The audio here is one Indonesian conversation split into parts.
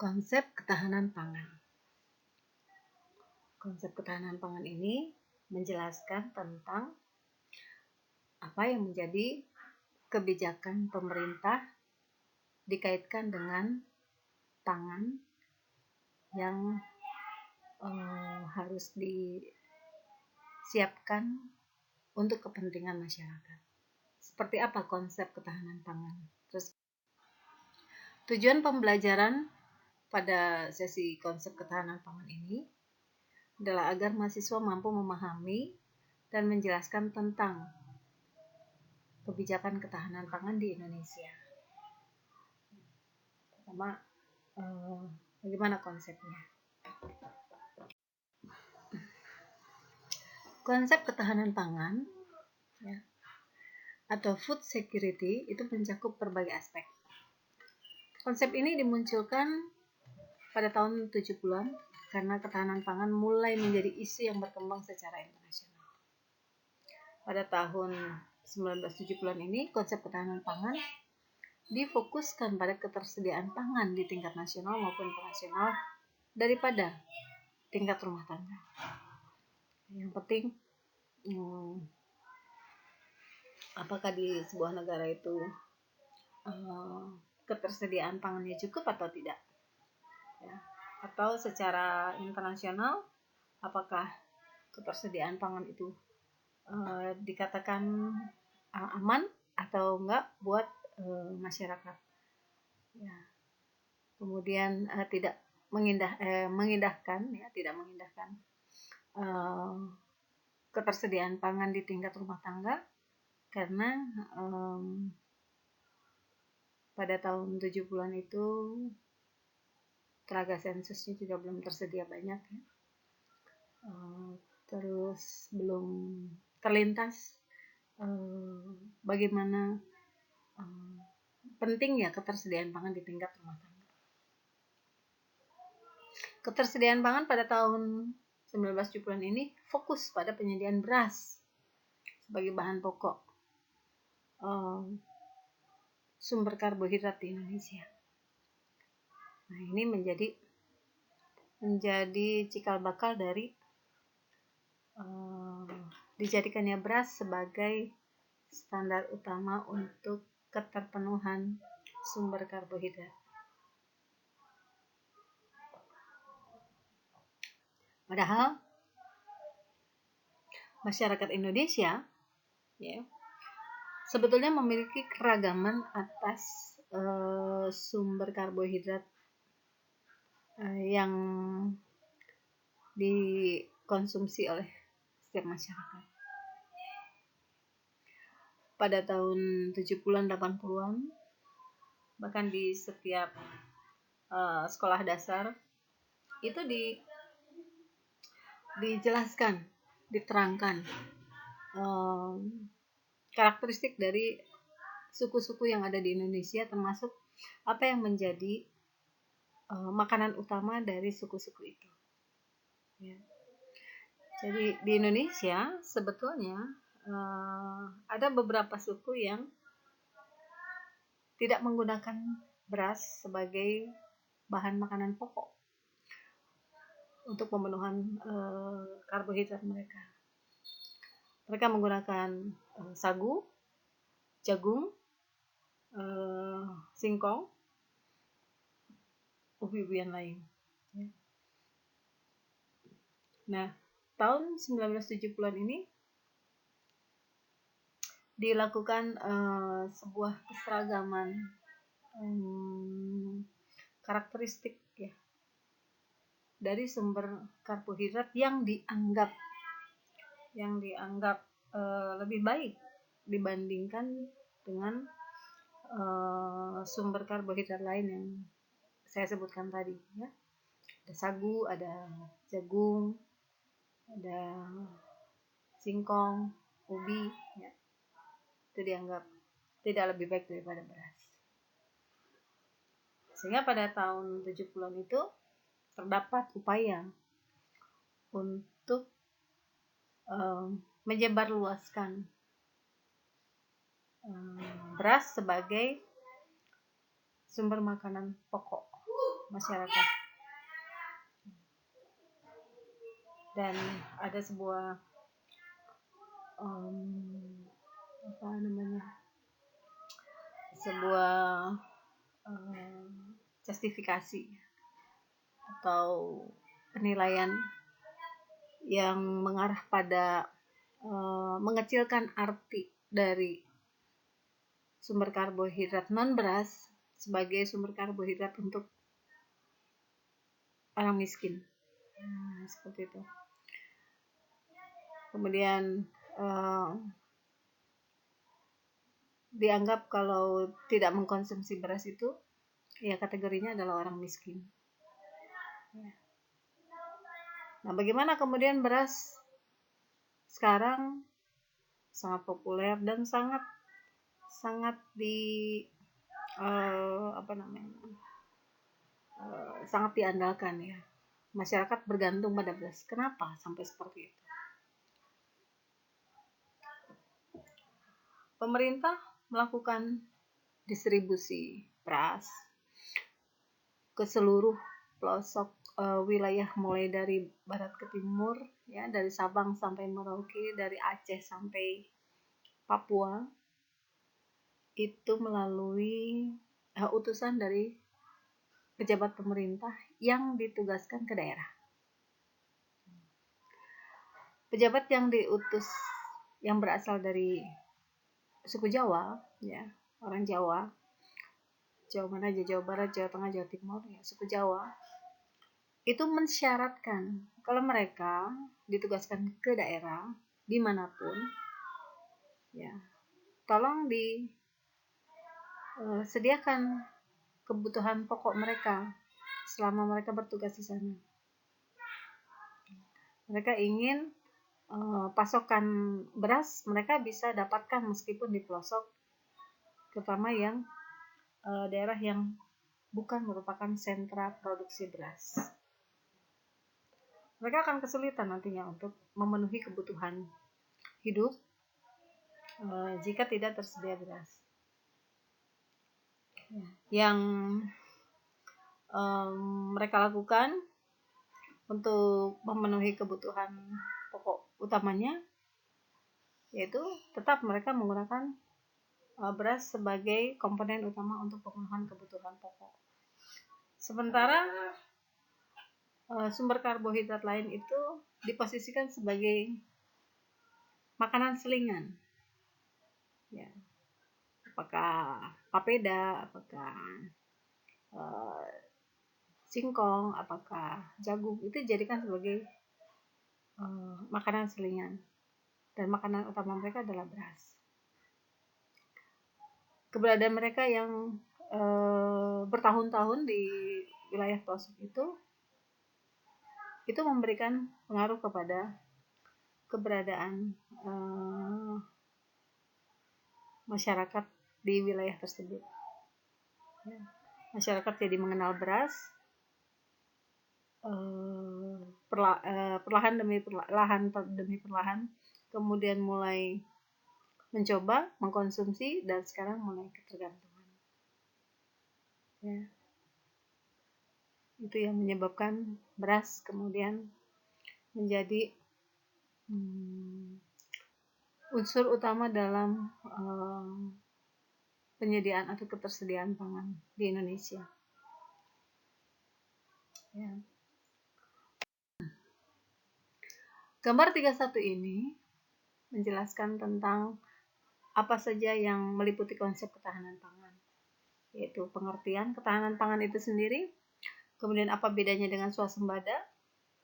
Konsep ketahanan pangan. Konsep ketahanan pangan ini menjelaskan tentang apa yang menjadi kebijakan pemerintah dikaitkan dengan pangan yang harus disiapkan untuk kepentingan masyarakat. Seperti apa konsep ketahanan pangan? Terus tujuan pembelajaran pada sesi konsep ketahanan pangan ini adalah agar mahasiswa mampu memahami dan menjelaskan tentang kebijakan ketahanan pangan di Indonesia. Pertama, bagaimana konsepnya? Konsep ketahanan pangan atau food security itu mencakup berbagai aspek. Konsep ini dimunculkan pada tahun 70-an karena ketahanan pangan mulai menjadi isu yang berkembang secara internasional. Pada tahun 1970-an ini, konsep ketahanan pangan difokuskan pada ketersediaan pangan di tingkat nasional maupun internasional daripada tingkat rumah tangga. Yang penting, apakah di sebuah negara itu ketersediaan pangannya cukup atau tidak, ya. Atau secara internasional, apakah ketersediaan pangan itu dikatakan aman atau enggak buat masyarakat, ya. Kemudian tidak mengindahkan ketersediaan pangan di tingkat rumah tangga karena pada tahun 70-an itu tenaga sensusnya juga belum tersedia banyak, ya. Terus belum terlintas bagaimana pentingnya ketersediaan pangan di tingkat rumah tangga. Ketersediaan pangan pada tahun 1970-an ini fokus pada penyediaan beras sebagai bahan pokok sumber karbohidrat di Indonesia. Nah, ini menjadi cikal bakal dari dijadikannya beras sebagai standar utama untuk keterpenuhan sumber karbohidrat. Padahal masyarakat Indonesia, ya, sebetulnya memiliki keragaman atas sumber karbohidrat yang dikonsumsi oleh setiap masyarakat. Pada tahun 70-an 80-an, bahkan di setiap sekolah dasar itu dijelaskan, diterangkan karakteristik dari suku-suku yang ada di Indonesia, termasuk apa yang menjadi makanan utama dari suku-suku itu, ya. Jadi di Indonesia sebetulnya ada beberapa suku yang tidak menggunakan beras sebagai bahan makanan pokok untuk pemenuhan karbohidrat mereka. Mereka menggunakan sagu, jagung, singkong, ubi-ubian lain. Nah, tahun 1970-an ini dilakukan sebuah keseragaman karakteristik, ya, dari sumber karbohidrat yang dianggap lebih baik dibandingkan dengan sumber karbohidrat lain yang saya sebutkan tadi, ya. Ada sagu, ada jagung, ada singkong, ubi, ya. Itu dianggap tidak lebih baik daripada beras. Sehingga pada tahun 70-an itu terdapat upaya untuk menyebarluaskan beras sebagai sumber makanan pokok masyarakat. Dan ada sebuah sebuah justifikasi atau penilaian yang mengarah pada mengecilkan arti dari sumber karbohidrat non beras sebagai sumber karbohidrat untuk orang miskin. Seperti itu. Kemudian dianggap kalau tidak mengkonsumsi beras itu ya kategorinya adalah orang miskin. Nah, bagaimana kemudian beras sekarang sangat populer dan sangat sangat diandalkan ya. Masyarakat bergantung pada beras. Kenapa sampai seperti itu? Pemerintah melakukan distribusi beras ke seluruh pelosok wilayah, mulai dari barat ke timur ya, dari Sabang sampai Merauke, dari Aceh sampai Papua, itu melalui utusan dari pejabat pemerintah yang ditugaskan ke daerah. Pejabat yang diutus yang berasal dari suku Jawa ya, orang Jawa mana aja, Jawa Barat, Jawa Tengah, Jawa Timur ya, suku Jawa itu mensyaratkan kalau mereka ditugaskan ke daerah dimanapun ya, tolong disediakan kebutuhan pokok mereka selama mereka bertugas di sana. Mereka ingin pasokan beras mereka bisa dapatkan meskipun di pelosok, terutama yang daerah yang bukan merupakan sentra produksi beras. Mereka akan kesulitan nantinya untuk memenuhi kebutuhan hidup jika tidak tersedia beras. Yang mereka lakukan untuk memenuhi kebutuhan pokok utamanya yaitu tetap mereka menggunakan beras sebagai komponen utama untuk pemenuhan kebutuhan pokok. Sementara sumber karbohidrat lain itu diposisikan sebagai makanan selingan. Ya. Apakah papeda, apakah singkong, apakah jagung, itu dijadikan sebagai makanan selingan. Dan makanan utama mereka adalah beras. Keberadaan mereka yang bertahun-tahun di wilayah pelosok itu memberikan pengaruh kepada keberadaan masyarakat di wilayah tersebut. Masyarakat jadi mengenal beras, perlahan demi perlahan, kemudian mulai mencoba mengkonsumsi dan sekarang mulai ketergantungan. Ya. Itu yang menyebabkan beras kemudian menjadi unsur utama dalam penyediaan atau ketersediaan pangan di Indonesia. Ya. Gambar 31 ini menjelaskan tentang apa saja yang meliputi konsep ketahanan pangan, yaitu pengertian ketahanan pangan itu sendiri, kemudian apa bedanya dengan swasembada,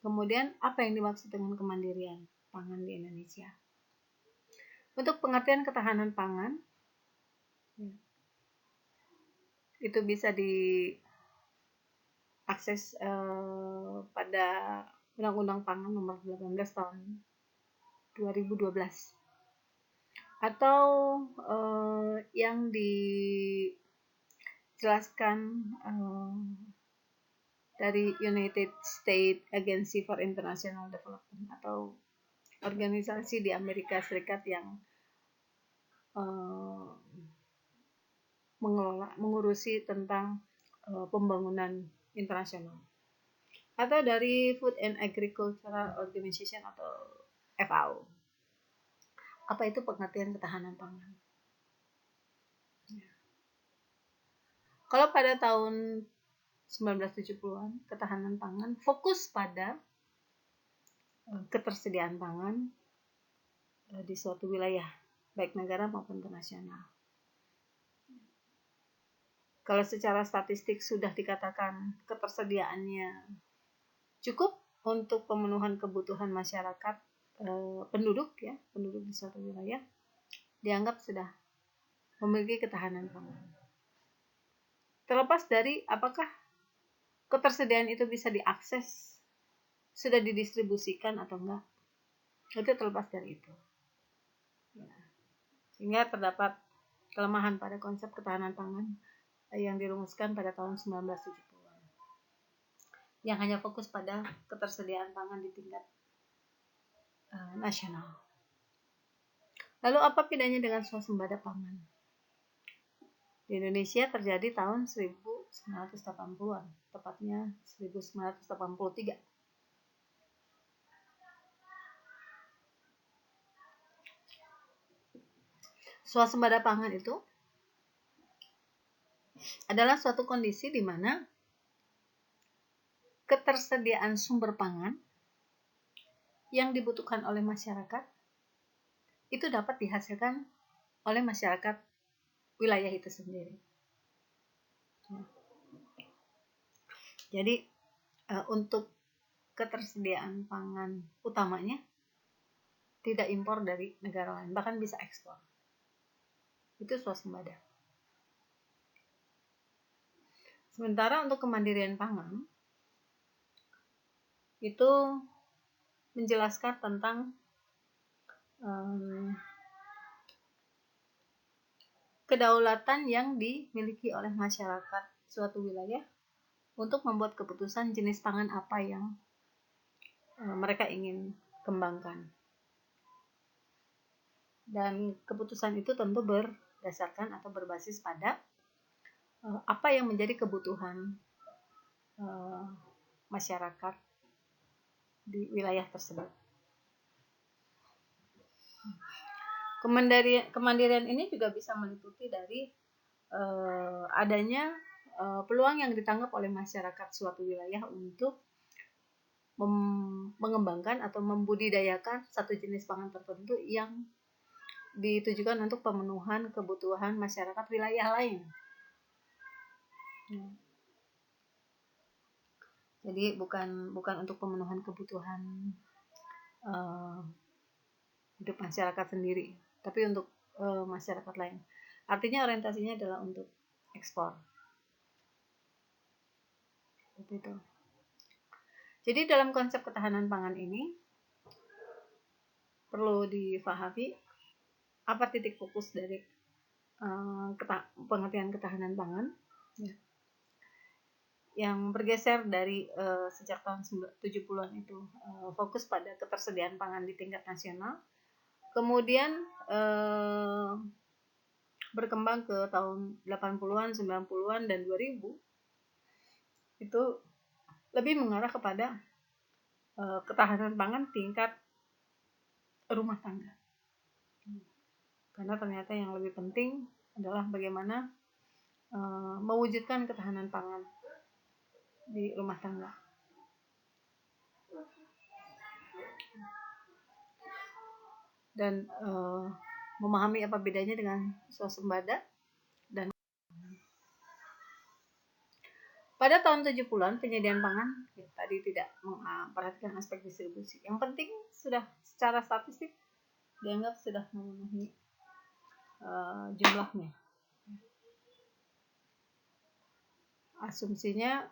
kemudian apa yang dimaksud dengan kemandirian pangan di Indonesia. Untuk pengertian ketahanan pangan, itu bisa diakses pada Undang-Undang Pangan Nomor 18 tahun 2012 atau yang dijelaskan dari United States Agency for International Development atau organisasi di Amerika Serikat yang mengurusi tentang pembangunan internasional atau dari Food and Agricultural Organization atau FAO. Apa itu pengertian ketahanan pangan? Kalau pada tahun 1970-an, ketahanan pangan fokus pada ketersediaan pangan di suatu wilayah, baik negara maupun internasional. Kalau secara statistik sudah dikatakan ketersediaannya cukup untuk pemenuhan kebutuhan masyarakat penduduk di suatu wilayah, dianggap sudah memiliki ketahanan pangan. Terlepas dari apakah ketersediaan itu bisa diakses, sudah didistribusikan atau enggak, itu terlepas dari itu. Sehingga terdapat kelemahan pada konsep ketahanan pangan yang dirumuskan pada tahun 1970-an, yang hanya fokus pada ketersediaan pangan di tingkat nasional. Lalu apa bedanya dengan swasembada pangan? Di Indonesia terjadi tahun 1980-an, tepatnya 1983. Swasembada pangan itu adalah suatu kondisi di mana ketersediaan sumber pangan yang dibutuhkan oleh masyarakat itu dapat dihasilkan oleh masyarakat wilayah itu sendiri. Jadi untuk ketersediaan pangan utamanya tidak impor dari negara lain, bahkan bisa ekspor. Itu swasembada. Sementara untuk kemandirian pangan itu menjelaskan tentang kedaulatan yang dimiliki oleh masyarakat suatu wilayah untuk membuat keputusan jenis pangan apa yang mereka ingin kembangkan. Dan keputusan itu tentu berdasarkan atau berbasis pada apa yang menjadi kebutuhan masyarakat di wilayah tersebut. Kemandirian ini juga bisa meliputi dari adanya peluang yang ditangkap oleh masyarakat suatu wilayah untuk mengembangkan atau membudidayakan satu jenis pangan tertentu yang ditujukan untuk pemenuhan kebutuhan masyarakat wilayah lain. Jadi bukan untuk pemenuhan kebutuhan hidup masyarakat sendiri, tapi untuk masyarakat lain. Artinya orientasinya adalah untuk ekspor. Begitu. Jadi dalam konsep ketahanan pangan ini perlu difahami apa titik fokus dari pengertian ketahanan pangan, yang bergeser dari sejak tahun 70-an itu fokus pada ketersediaan pangan di tingkat nasional, kemudian berkembang ke tahun 80-an, 90-an, dan 2000 itu lebih mengarah kepada ketahanan pangan tingkat rumah tangga. Karena ternyata yang lebih penting adalah bagaimana mewujudkan ketahanan pangan di rumah tangga. Dan memahami apa bedanya dengan swasembada. Dan pada tahun 70-an penyediaan pangan tadi tidak memperhatikan aspek distribusi. Yang penting sudah secara statistik dianggap sudah memenuhi jumlahnya. Asumsinya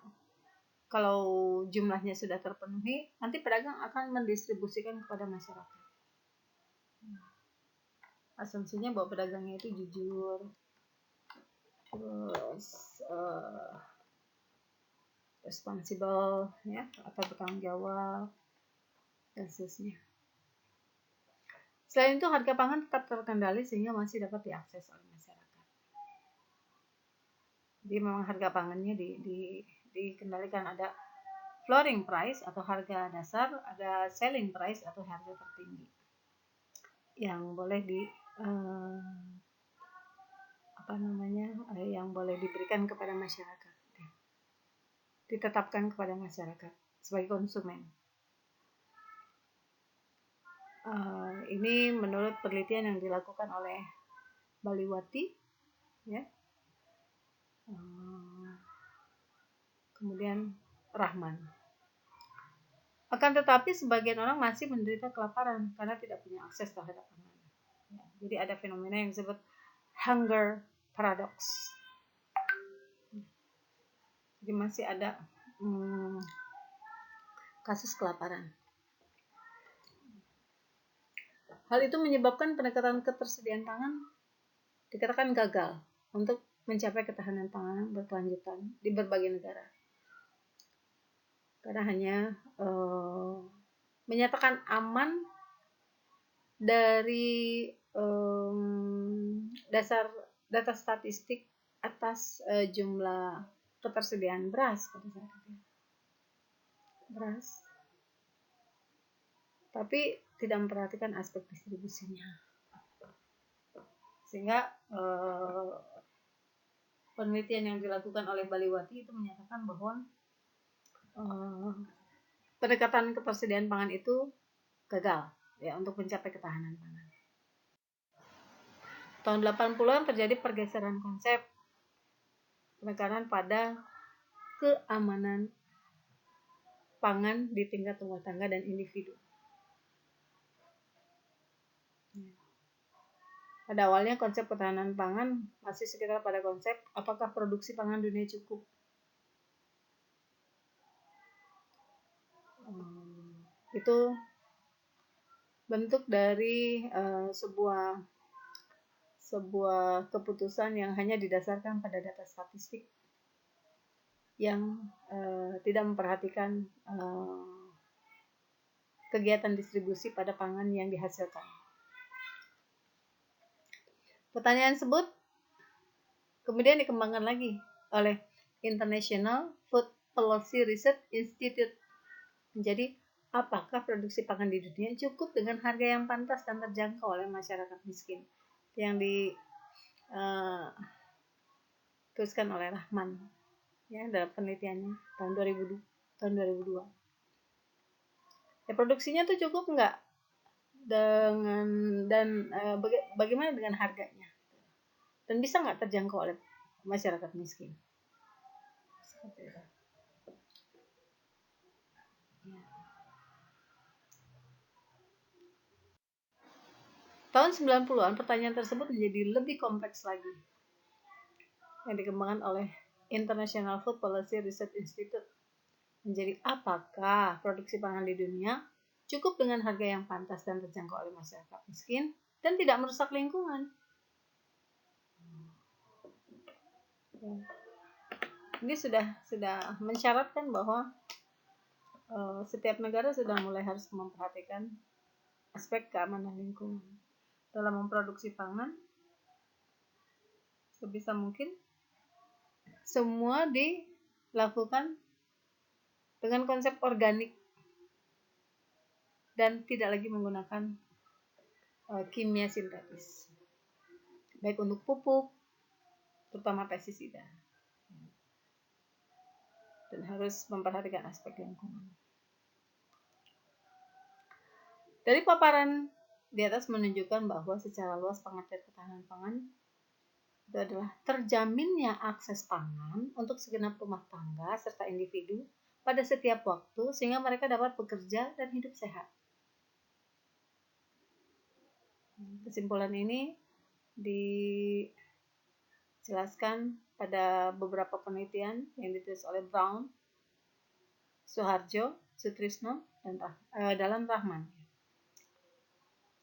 kalau jumlahnya sudah terpenuhi, nanti pedagang akan mendistribusikan kepada masyarakat. Asumsinya bahwa pedagangnya itu jujur, terus responsible, atau bertanggung jawab, dan seterusnya. Selain itu, harga pangan tetap terkendali sehingga masih dapat diakses oleh masyarakat. Jadi memang harga pangannya dikendalikan, ada flooring price atau harga dasar, ada selling price atau harga tertinggi yang boleh yang boleh diberikan kepada masyarakat, ditetapkan kepada masyarakat sebagai konsumen. Ini menurut penelitian yang dilakukan oleh Baliwati, ya. Kemudian Rahman. Akan tetapi sebagian orang masih menderita kelaparan karena tidak punya akses terhadap pangan. Ya, jadi ada fenomena yang disebut hunger paradox. Jadi masih ada kasus kelaparan. Hal itu menyebabkan pendekatan ketersediaan pangan dikatakan gagal untuk mencapai ketahanan pangan berkelanjutan di berbagai negara. Karena hanya menyatakan aman dari dasar data statistik atas jumlah ketersediaan beras pada saat itu. Beras. Tapi tidak memperhatikan aspek distribusinya. Sehingga penelitian yang dilakukan oleh Baliwati itu menyatakan bahwa pendekatan ketersediaan pangan itu gagal ya untuk mencapai ketahanan pangan. Tahun 80-an terjadi pergeseran konsep penekanan pada keamanan pangan di tingkat rumah tangga dan individu. Pada awalnya konsep ketahanan pangan masih sekitar pada konsep apakah produksi pangan dunia cukup. Itu bentuk dari sebuah keputusan yang hanya didasarkan pada data statistik yang tidak memperhatikan kegiatan distribusi pada pangan yang dihasilkan. Pertanyaan tersebut kemudian dikembangkan lagi oleh International Food Policy Research Institute. Jadi, apakah produksi pangan di dunia cukup dengan harga yang pantas dan terjangkau oleh masyarakat miskin? Yang dituliskan oleh Rahman ya dalam penelitiannya tahun 2002. Ya, produksinya tuh cukup enggak bagaimana dengan harganya? Dan bisa nggak terjangkau oleh masyarakat miskin? Seperti itu. Ya. Tahun 90-an pertanyaan tersebut menjadi lebih kompleks lagi yang dikembangkan oleh International Food Policy Research Institute. Menjadi apakah produksi pangan di dunia cukup dengan harga yang pantas dan terjangkau oleh masyarakat miskin dan tidak merusak lingkungan? Ini sudah mensyaratkan bahwa setiap negara sudah mulai harus memperhatikan aspek keamanan lingkungan dalam memproduksi pangan. Sebisa mungkin semua dilakukan dengan konsep organik dan tidak lagi menggunakan kimia sintetis, baik untuk pupuk, terutama pestisida, dan harus memperhatikan aspek lingkungan. Dari paparan di atas menunjukkan bahwa secara luas pengertian ketahanan pangan itu adalah terjaminnya akses pangan untuk segenap rumah tangga serta individu pada setiap waktu sehingga mereka dapat bekerja dan hidup sehat. Kesimpulan ini dijelaskan pada beberapa penelitian yang ditulis oleh Brown, Suharjo, Sutrisno, dan dalam Rahman.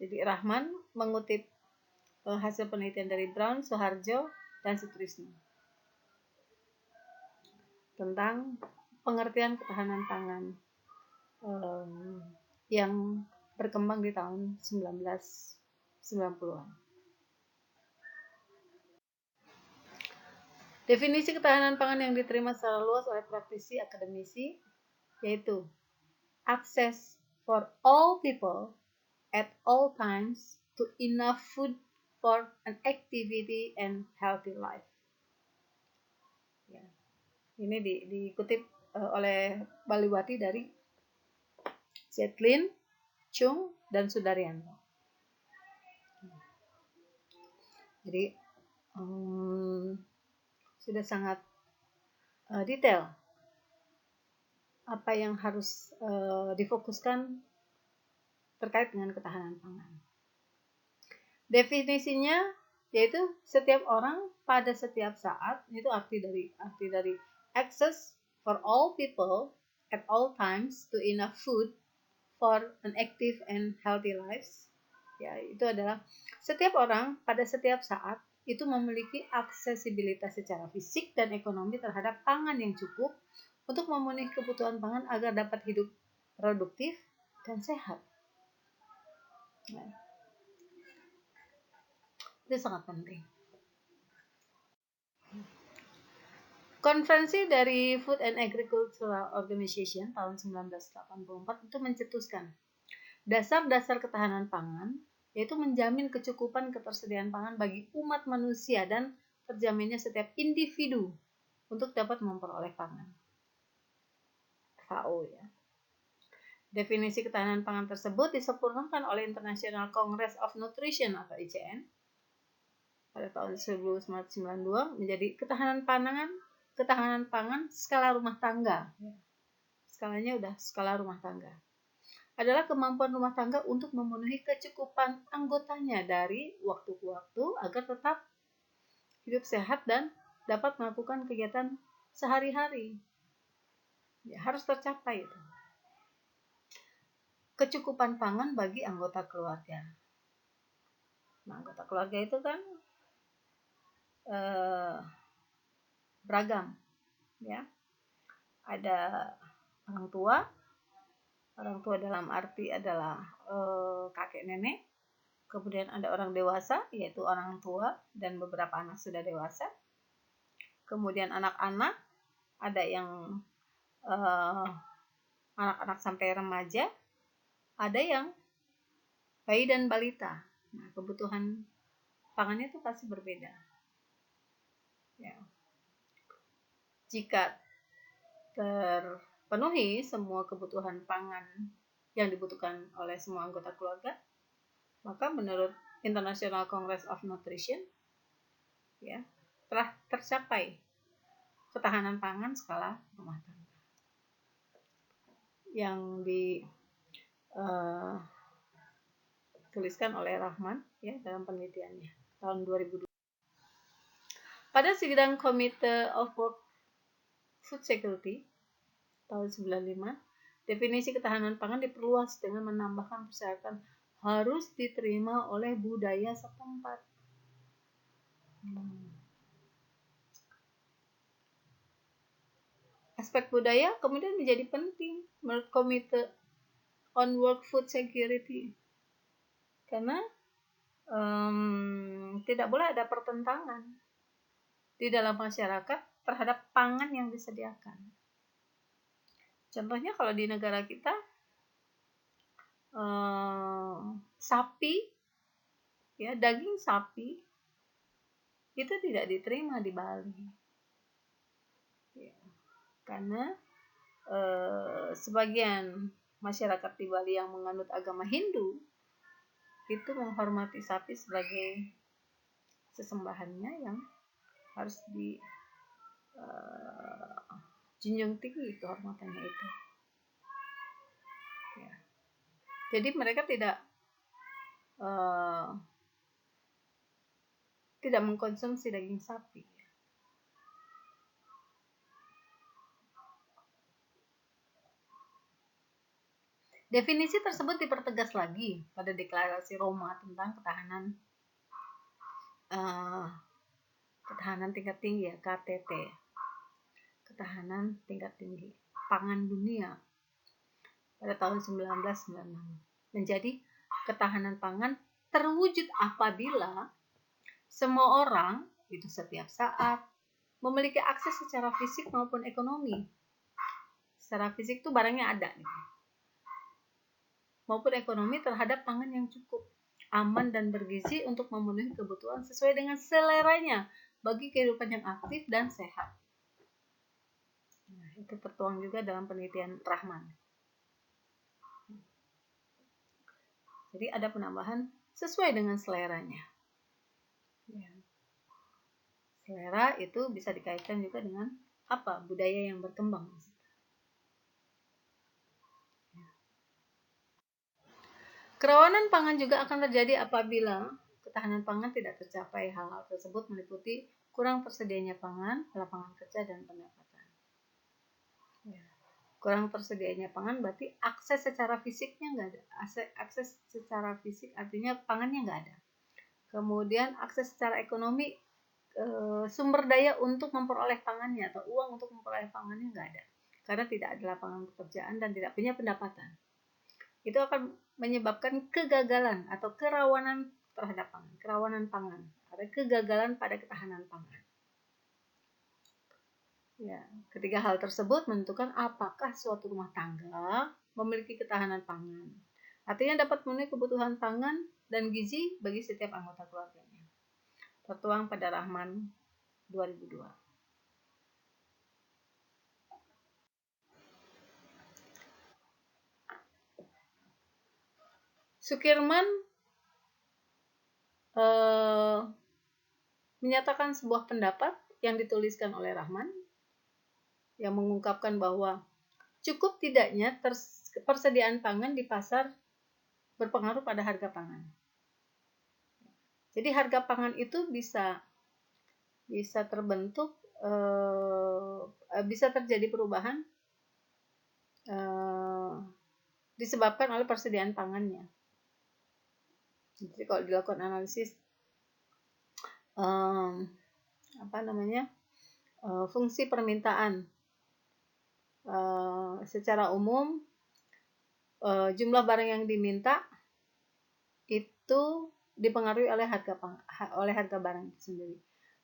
Jadi Rahman mengutip hasil penelitian dari Brown, Suharjo, dan Sutrisno tentang pengertian ketahanan pangan yang berkembang di tahun 1990-an. Definisi ketahanan pangan yang diterima secara luas oleh praktisi akademisi yaitu access for all people at all times to enough food for an activity and healthy life. Ya. Ini dikutip oleh Baliwati dari Zetlin, Chung, dan Sudaryanto. Jadi sudah sangat detail apa yang harus difokuskan terkait dengan ketahanan pangan. Definisinya yaitu setiap orang pada setiap saat, itu arti dari access for all people at all times to enough food for an active and healthy lives. Ya, itu adalah setiap orang pada setiap saat itu memiliki aksesibilitas secara fisik dan ekonomi terhadap pangan yang cukup untuk memenuhi kebutuhan pangan agar dapat hidup produktif dan sehat. Ya. Itu sangat penting. Konferensi dari Food and Agricultural Organization tahun 1984 itu mencetuskan dasar-dasar ketahanan pangan, yaitu menjamin kecukupan ketersediaan pangan bagi umat manusia dan terjaminnya setiap individu untuk dapat memperoleh pangan. FAO ya. Definisi ketahanan pangan tersebut disempurnakan oleh International Congress of Nutrition atau ICN pada tahun 1992 menjadi ketahanan pangan skala rumah tangga. Skalanya udah skala rumah tangga. Adalah kemampuan rumah tangga untuk memenuhi kecukupan anggotanya dari waktu ke waktu agar tetap hidup sehat dan dapat melakukan kegiatan sehari-hari. Ya, harus tercapai itu. Kecukupan pangan bagi anggota keluarga. Nah, anggota keluarga itu kan beragam, ya. Ada orang tua dalam arti adalah kakek nenek, kemudian ada orang dewasa yaitu orang tua dan beberapa anak sudah dewasa, kemudian anak-anak, ada yang anak-anak sampai remaja, ada yang bayi dan balita. Nah, kebutuhan pangannya itu pasti berbeda. Ya. Jika terpenuhi semua kebutuhan pangan yang dibutuhkan oleh semua anggota keluarga, maka menurut International Congress of Nutrition, ya, telah tercapai ketahanan pangan skala rumah tangga yang dituliskan oleh Rahman ya dalam penelitiannya tahun 2002. Pada sidang Committee of World Food Security tahun 95, definisi ketahanan pangan diperluas dengan menambahkan persyaratan harus diterima oleh budaya setempat. Aspek budaya kemudian menjadi penting menurut Committee on World Food Security karena tidak boleh ada pertentangan di dalam masyarakat terhadap pangan yang disediakan. Contohnya kalau di negara kita sapi, ya, daging sapi itu tidak diterima di Bali, ya, karena sebagian masyarakat di Bali yang menganut agama Hindu itu menghormati sapi sebagai sesembahannya yang harus junjung tinggi kehormatannya itu. Ya. Jadi mereka tidak mengkonsumsi daging sapi. Definisi tersebut dipertegas lagi pada Deklarasi Roma tentang ketahanan tingkat tinggi ya, KTT. Ketahanan tingkat tinggi pangan dunia pada tahun 1996 menjadi ketahanan pangan terwujud apabila semua orang itu setiap saat memiliki akses secara fisik maupun ekonomi. Secara fisik itu barangnya ada, gitu. Maupun ekonomi terhadap pangan yang cukup, aman dan bergizi untuk memenuhi kebutuhan sesuai dengan seleranya bagi kehidupan yang aktif dan sehat. Nah, itu tertuang juga dalam penelitian Rahman. Jadi ada penambahan sesuai dengan seleranya. Selera itu bisa dikaitkan juga dengan apa? Budaya yang berkembang. Kerawanan pangan juga akan terjadi apabila ketahanan pangan tidak tercapai. Hal-hal tersebut meliputi kurang tersedianya pangan, lapangan kerja, dan pendapatan. Kurang tersedianya pangan berarti akses secara fisiknya nggak ada. Akses secara fisik artinya pangannya nggak ada. Kemudian akses secara ekonomi, sumber daya untuk memperoleh pangannya atau uang untuk memperoleh pangannya nggak ada. Karena tidak ada lapangan pekerjaan dan tidak punya pendapatan. Itu akan menyebabkan kegagalan atau kerawanan terhadap pangan, kerawanan pangan, ada kegagalan pada ketahanan pangan. Ya, ketiga hal tersebut menentukan apakah suatu rumah tangga memiliki ketahanan pangan. Artinya dapat memenuhi kebutuhan pangan dan gizi bagi setiap anggota keluarganya. Tertuang pada Rahman 2002. Sukirman menyatakan sebuah pendapat yang dituliskan oleh Rahman yang mengungkapkan bahwa cukup tidaknya persediaan pangan di pasar berpengaruh pada harga pangan. Jadi harga pangan itu bisa terbentuk, bisa terjadi perubahan disebabkan oleh persediaan pangannya. Jadi kalau dilakukan analisis fungsi permintaan secara umum, jumlah barang yang diminta itu dipengaruhi oleh harga barang itu sendiri.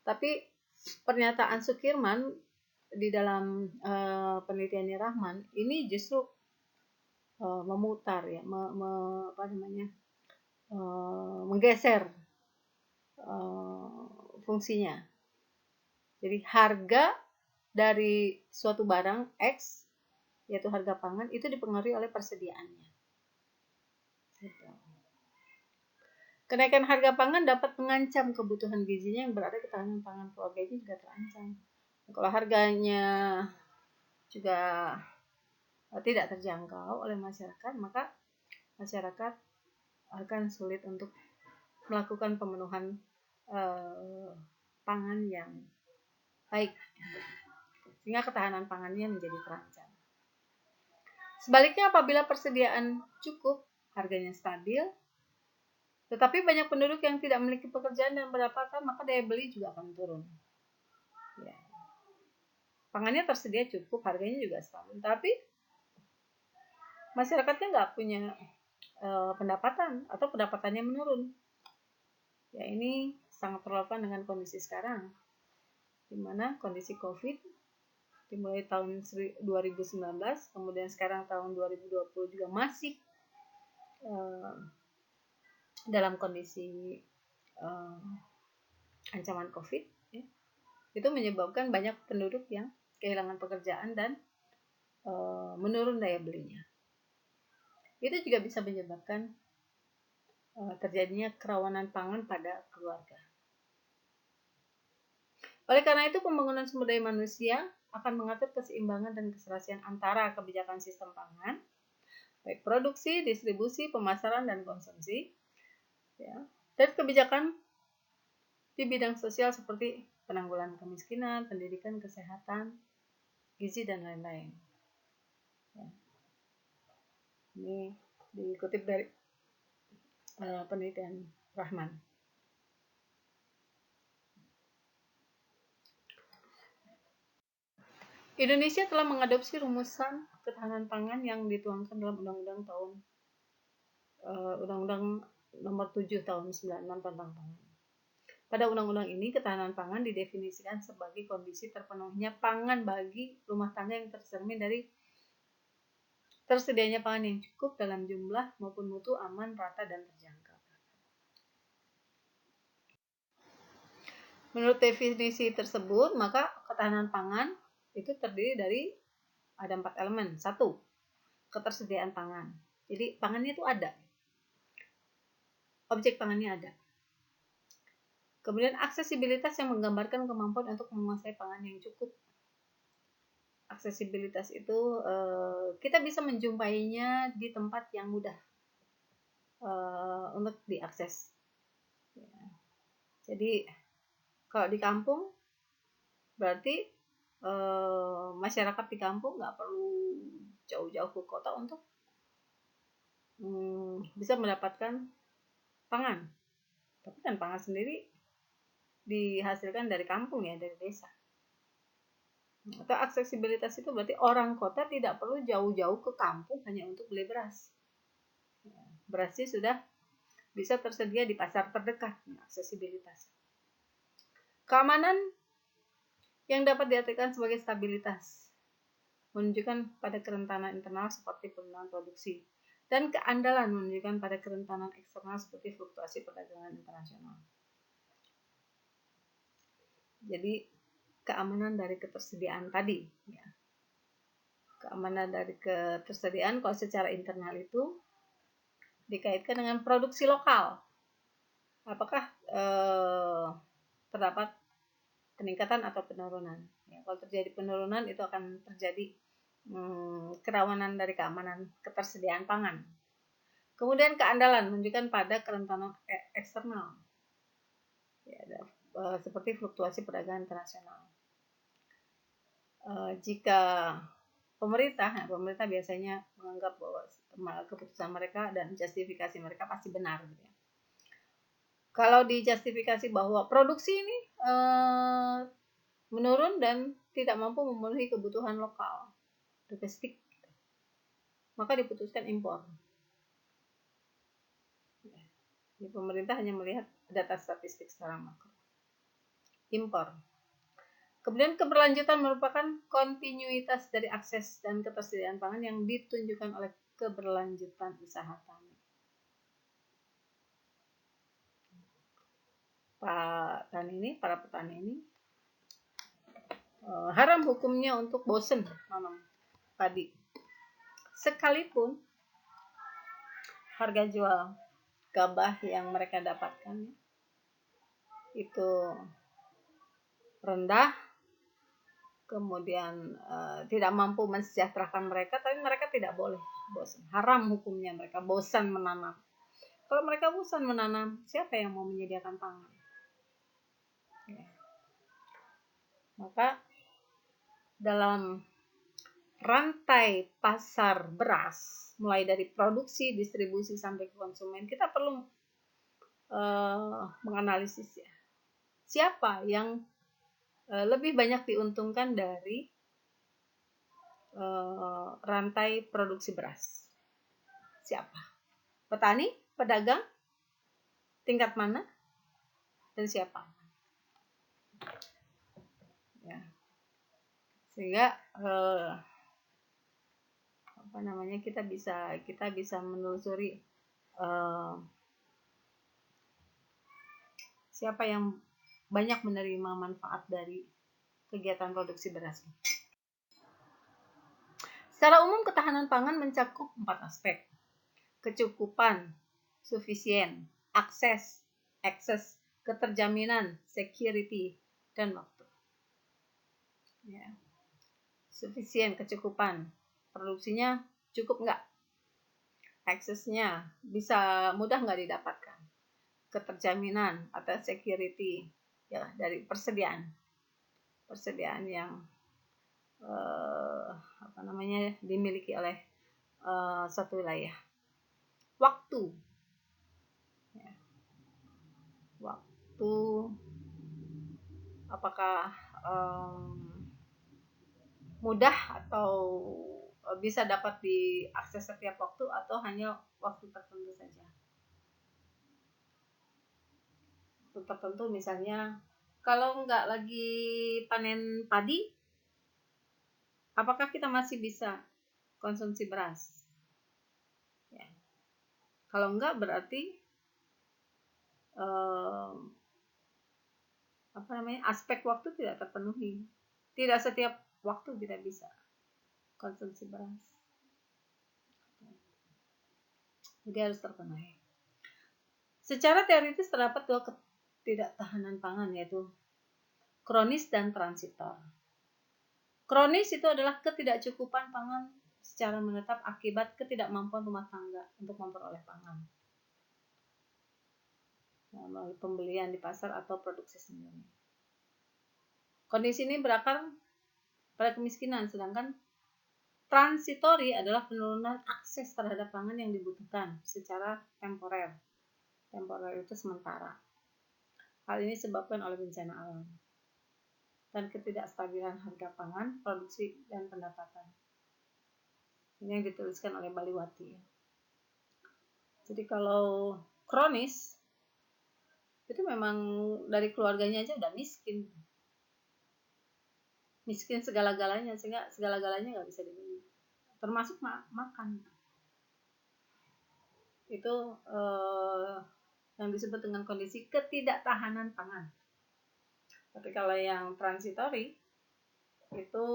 Tapi pernyataan Sukirman di dalam penelitian Rahman ini justru memutar ya, menggeser fungsinya. Jadi harga dari suatu barang X, yaitu harga pangan, itu dipengaruhi oleh persediaannya. Kenaikan harga pangan dapat mengancam kebutuhan gizinya yang berarti ketahanan pangan keluarga ini juga terancam. Kalau harganya juga tidak terjangkau oleh masyarakat, maka masyarakat akan sulit untuk melakukan pemenuhan pangan yang baik, sehingga ketahanan pangannya menjadi terancam. Sebaliknya, apabila persediaan cukup, harganya stabil, tetapi banyak penduduk yang tidak memiliki pekerjaan dan pendapatan, maka daya beli juga akan turun. Ya. Pangannya tersedia cukup, harganya juga stabil, tapi masyarakatnya nggak punya pendapatan atau pendapatannya menurun. Ya, ini sangat relevan dengan kondisi sekarang, di mana kondisi COVID dimulai tahun 2019, kemudian sekarang tahun 2020 juga masih dalam kondisi ancaman COVID, ya. Itu menyebabkan banyak penduduk yang kehilangan pekerjaan dan menurun daya belinya. Itu juga bisa menyebabkan terjadinya kerawanan pangan pada keluarga. Oleh karena itu, pembangunan sumber daya manusia akan mengatur keseimbangan dan keserasian antara kebijakan sistem pangan, baik produksi, distribusi, pemasaran, dan konsumsi, ya, dan kebijakan di bidang sosial seperti penanggulangan kemiskinan, pendidikan, kesehatan, gizi, dan lain-lain. Ya. Ini dikutip dari penelitian Rahman. Indonesia telah mengadopsi rumusan ketahanan pangan yang dituangkan dalam Undang-Undang Nomor 7 Tahun 96 tentang pangan. Pada undang-undang ini, ketahanan pangan didefinisikan sebagai kondisi terpenuhinya pangan bagi rumah tangga yang tercermin dari tersedianya pangan yang cukup dalam jumlah maupun mutu, aman, rata, dan terjangkau. Menurut definisi tersebut, maka ketahanan pangan itu terdiri dari ada 4 elemen. 1, ketersediaan pangan. Jadi pangannya itu ada. Objek pangannya ada. Kemudian aksesibilitas yang menggambarkan kemampuan untuk menguasai pangan yang cukup. Aksesibilitas itu kita bisa menjumpainya di tempat yang mudah untuk diakses. Jadi kalau di kampung berarti masyarakat di kampung nggak perlu jauh-jauh ke kota untuk bisa mendapatkan pangan. Tapi kan pangan sendiri dihasilkan dari kampung ya, dari desa. Atau aksesibilitas itu berarti orang kota tidak perlu jauh-jauh ke kampung hanya untuk beli beras. Berasnya sudah bisa tersedia di pasar terdekat. Aksesibilitas. Keamanan yang dapat diartikan sebagai stabilitas, menunjukkan pada kerentanan internal seperti penurunan produksi, dan keandalan menunjukkan pada kerentanan eksternal seperti fluktuasi perdagangan internasional. Jadi keamanan dari ketersediaan tadi, ya. Keamanan dari ketersediaan kalau secara internal itu dikaitkan dengan produksi lokal. Apakah terdapat peningkatan atau penurunan? Ya, kalau terjadi penurunan itu akan terjadi kerawanan dari keamanan ketersediaan pangan. Kemudian keandalan menunjukkan pada kerentanan eksternal, ya, seperti fluktuasi perdagangan internasional. Jika pemerintah biasanya menganggap bahwa keputusan mereka dan justifikasi mereka pasti benar, gitu ya. Kalau dijustifikasi bahwa produksi ini menurun dan tidak mampu memenuhi kebutuhan lokal, domestik, maka diputuskan impor. Jadi pemerintah hanya melihat data statistik secara makro. Impor. Kemudian keberlanjutan merupakan kontinuitas dari akses dan ketersediaan pangan yang ditunjukkan oleh keberlanjutan usaha tani. Para petani ini haram hukumnya untuk bosen nanam padi. Sekalipun harga jual gabah yang mereka dapatkan itu rendah, kemudian tidak mampu mensejahterakan mereka, tapi mereka tidak boleh bosan. Haram hukumnya mereka bosan menanam. Kalau mereka bosan menanam, siapa yang mau menyediakan pangan? Ya. Maka dalam rantai pasar beras, mulai dari produksi, distribusi sampai ke konsumen, kita perlu menganalisis ya, siapa yang lebih banyak diuntungkan dari rantai produksi beras. Siapa? Petani, pedagang, tingkat mana, dan siapa? Ya. Sehingga kita bisa menelusuri siapa yang banyak menerima manfaat dari kegiatan produksi beras. Secara umum ketahanan pangan mencakup 4 aspek. Kecukupan, sufisien, akses, keterjaminan, security, dan waktu. Ya. Sufisien, kecukupan, produksinya cukup nggak? Aksesnya bisa mudah nggak didapatkan? Keterjaminan atau security, ya, dari persediaan yang dimiliki oleh suatu wilayah. Waktu, ya. Waktu apakah mudah atau bisa dapat diakses setiap waktu atau hanya waktu tertentu saja. waktu tertentu, misalnya kalau nggak lagi panen padi, apakah kita masih bisa konsumsi beras? Ya. Kalau enggak, berarti aspek waktu tidak terpenuhi. Tidak setiap waktu kita bisa konsumsi beras. Jadi harus terpenuhi. Secara teoritis terdapat dua ketidaktahanan pangan, yaitu kronis dan transitor. Kronis itu adalah ketidakcukupan pangan secara menetap akibat ketidakmampuan rumah tangga untuk memperoleh pangan melalui pembelian di pasar atau produksi sendiri. Kondisi ini berakar pada kemiskinan, sedangkan transitori adalah penurunan akses terhadap pangan yang dibutuhkan secara temporer. Temporer itu sementara. Hal ini disebabkan oleh bencana alam dan ketidakstabilan harga pangan, produksi, dan pendapatan. Ini yang dituliskan oleh Baliwati. Jadi kalau kronis, itu memang dari keluarganya aja udah miskin. Miskin segala-galanya, sehingga segala-galanya nggak bisa dibeli. Termasuk makan. Itu yang disebut dengan kondisi ketidaktahanan pangan. Tapi kalau yang transitori, itu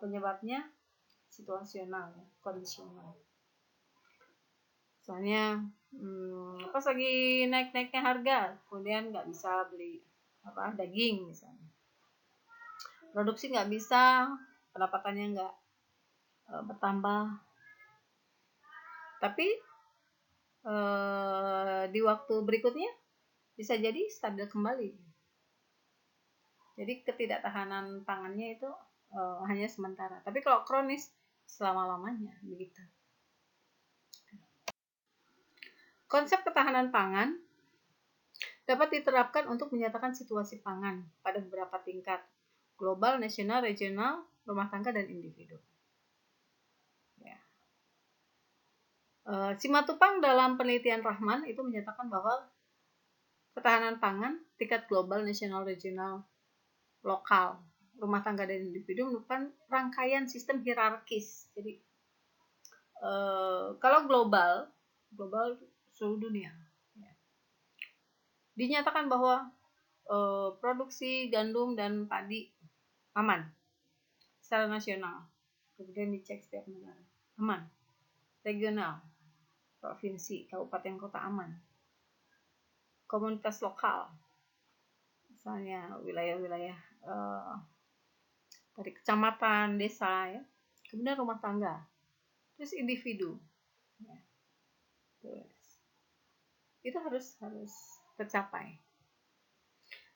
penyebabnya situasional, kondisional. Misalnya pas lagi naik-naiknya harga, kemudian nggak bisa beli daging misalnya, produksi nggak bisa, pendapatannya nggak bertambah, tapi di waktu berikutnya bisa jadi stabil kembali. Jadi ketidaktahanan pangannya itu hanya sementara, tapi kalau kronis selama-lamanya begitu. Konsep ketahanan pangan dapat diterapkan untuk menyatakan situasi pangan pada beberapa tingkat: global, nasional, regional, rumah tangga, dan individu. Ya. Simatupang dalam penelitian Rahman itu menyatakan bahwa ketahanan pangan tingkat global, nasional, regional, lokal, rumah tangga, dan individu merupakan rangkaian sistem hierarkis. Jadi kalau global seluruh dunia, ya, dinyatakan bahwa produksi gandum dan padi aman secara nasional, kemudian dicek setiap negara aman, regional, provinsi, kabupaten, kota aman, komunitas lokal, misalnya wilayah-wilayah dari kecamatan, desa, ya, kemudian rumah tangga, terus individu, ya. Itu harus tercapai.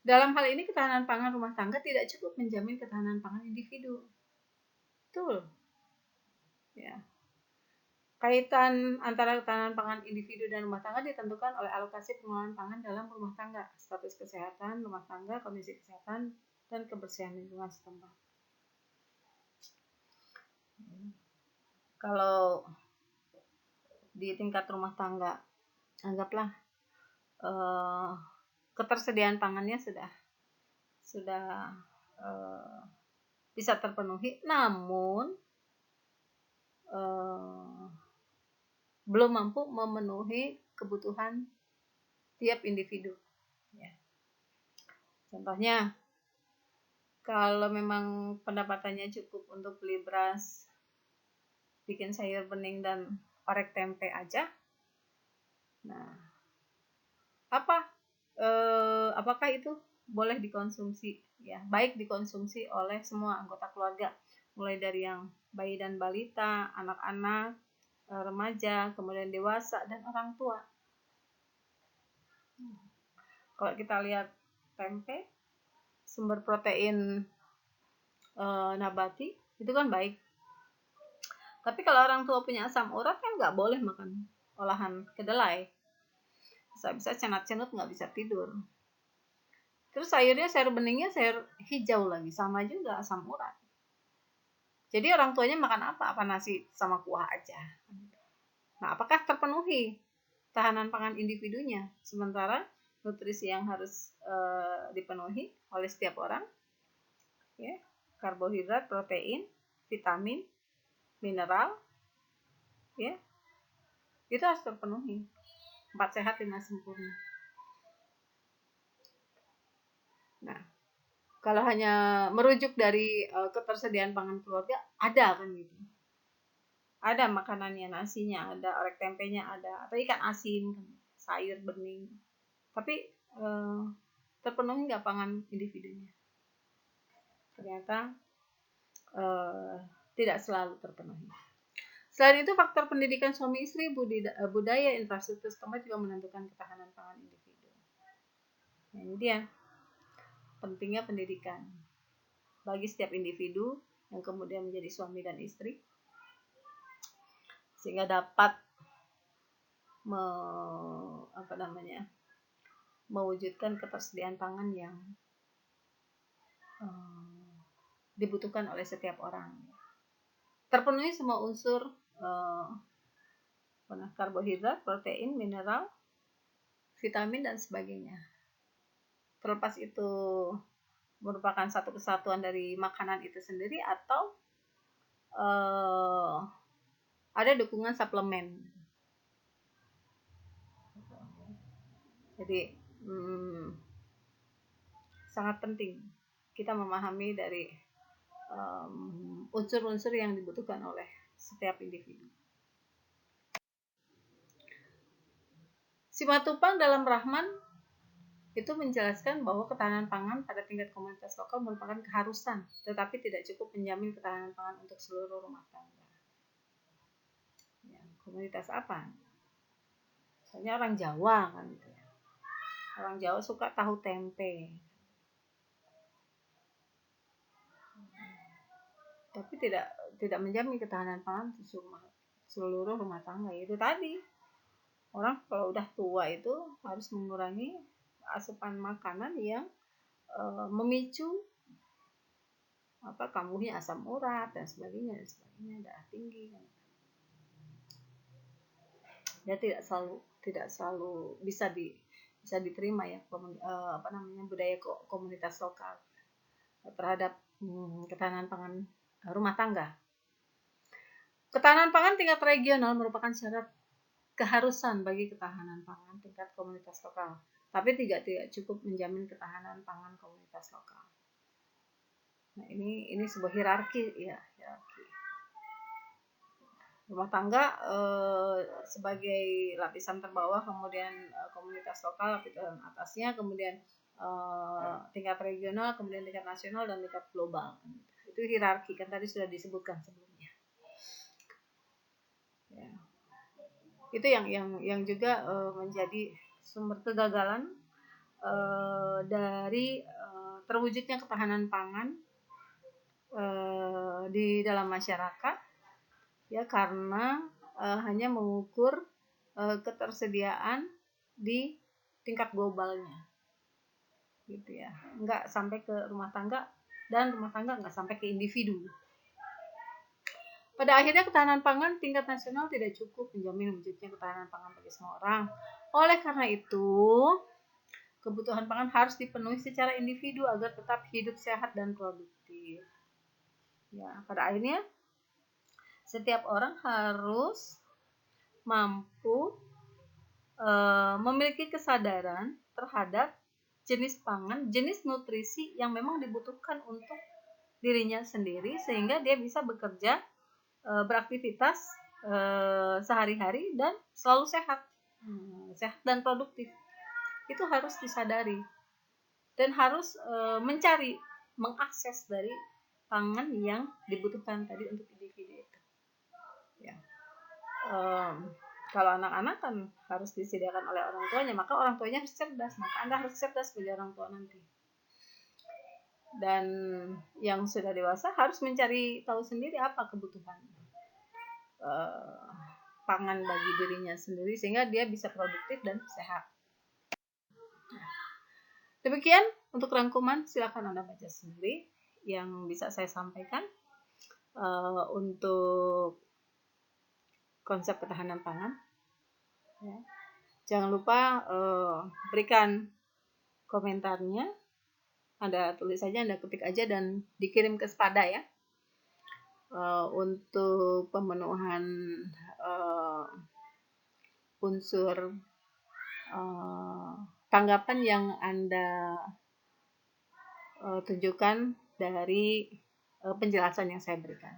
Dalam hal ini ketahanan pangan rumah tangga tidak cukup menjamin ketahanan pangan individu. Betul. Ya. Kaitan antara ketahanan pangan individu dan rumah tangga ditentukan oleh alokasi pengelolaan pangan dalam rumah tangga, status kesehatan rumah tangga, kondisi kesehatan, dan kebersihan lingkungan setempat. Kalau di tingkat rumah tangga, anggaplah ketersediaan pangannya sudah bisa terpenuhi, namun belum mampu memenuhi kebutuhan tiap individu. Ya. Contohnya, kalau memang pendapatannya cukup untuk beli beras, bikin sayur bening, dan orek tempe aja, nah, apakah itu boleh dikonsumsi? Ya, baik dikonsumsi oleh semua anggota keluarga, mulai dari yang bayi dan balita, anak-anak, remaja, kemudian dewasa, dan orang tua. Kalau kita lihat tempe, sumber protein nabati, itu kan baik. Tapi kalau orang tua punya asam urat kan nggak boleh makan olahan kedelai. Bisa cenat-cenut, nggak bisa tidur. Terus sayurnya, sayur beningnya sayur hijau lagi, sama juga asam urat. Jadi orang tuanya makan apa? Apa nasi sama kuah aja. Nah, apakah terpenuhi tahanan pangan individunya? Sementara nutrisi yang harus dipenuhi oleh setiap orang, ya, karbohidrat, protein, vitamin, mineral, ya, itu harus terpenuhi. 4 sehat 5 sempurna. Nah, kalau hanya merujuk dari ketersediaan pangan keluarga, ada kan gitu. Ada makanannya, nasinya ada, orek tempenya ada, atau ikan asin, sayur bening. Tapi terpenuhi nggak pangan individunya? Ternyata tidak selalu terpenuhi. Selain itu, faktor pendidikan suami istri, budaya, infrastruktur setempat juga menentukan ketahanan pangan individu. Nah, ini dia pentingnya pendidikan bagi setiap individu yang kemudian menjadi suami dan istri, sehingga dapat mewujudkan ketersediaan pangan yang dibutuhkan oleh setiap orang. Terpenuhi semua unsur karbohidrat, protein, mineral, vitamin, dan sebagainya. Terlepas itu merupakan satu kesatuan dari makanan itu sendiri atau ada dukungan suplemen. Jadi sangat penting kita memahami dari unsur-unsur yang dibutuhkan oleh setiap individu. Simatupang dalam Rahman itu menjelaskan bahwa ketahanan pangan pada tingkat komunitas lokal merupakan keharusan, tetapi tidak cukup menjamin ketahanan pangan untuk seluruh rumah tangga. Ya, komunitas apa? Misalnya orang Jawa kan gitu ya. Orang Jawa suka tahu tempe. Tapi tidak menjamin ketahanan pangan seluruh rumah tangga. Itu tadi. Orang kalau udah tua itu harus mengurangi asupan makanan yang memicu kambuhnya asam urat dan sebagainya, darah tinggi. Ya tidak selalu bisa diterima ya budaya komunitas lokal terhadap ketahanan pangan rumah tangga. Ketahanan pangan tingkat regional merupakan syarat keharusan bagi ketahanan pangan tingkat komunitas lokal, tapi tidak cukup menjamin ketahanan pangan komunitas lokal. Nah, ini sebuah hierarki ya, rumah tangga sebagai lapisan terbawah, kemudian komunitas lokal lapisan atasnya, kemudian tingkat regional, kemudian tingkat nasional, dan tingkat global. Itu hierarki kan tadi sudah disebutkan sebelumnya. Ya. Itu yang juga menjadi sumber kegagalan dari terwujudnya ketahanan pangan di dalam masyarakat, ya, karena hanya mengukur ketersediaan di tingkat globalnya, gitu ya, nggak sampai ke rumah tangga, dan rumah tangga nggak sampai ke individu. Pada akhirnya ketahanan pangan tingkat nasional tidak cukup menjamin wujudnya ketahanan pangan bagi semua orang. Oleh karena itu, kebutuhan pangan harus dipenuhi secara individu agar tetap hidup sehat dan produktif. Ya, pada akhirnya setiap orang harus mampu memiliki kesadaran terhadap jenis pangan, jenis nutrisi yang memang dibutuhkan untuk dirinya sendiri, sehingga dia bisa bekerja, beraktivitas sehari-hari dan selalu sehat dan produktif. Itu harus disadari dan harus mencari, mengakses dari pangan yang dibutuhkan tadi untuk individu itu. Ya. Kalau anak-anak kan harus disediakan oleh orang tuanya, maka orang tuanya harus cerdas, maka Anda harus cerdas sebagai orang tua nanti. Dan yang sudah dewasa harus mencari tahu sendiri apa kebutuhan pangan bagi dirinya sendiri, sehingga dia bisa produktif dan sehat. Demikian untuk rangkuman, silakan Anda baca sendiri yang bisa saya sampaikan untuk konsep ketahanan pangan. Ya. Jangan lupa berikan komentarnya. Anda tulis saja, Anda ketik aja dan dikirim ke Spada ya. Untuk pemenuhan unsur tanggapan yang Anda tunjukkan dari penjelasan yang saya berikan.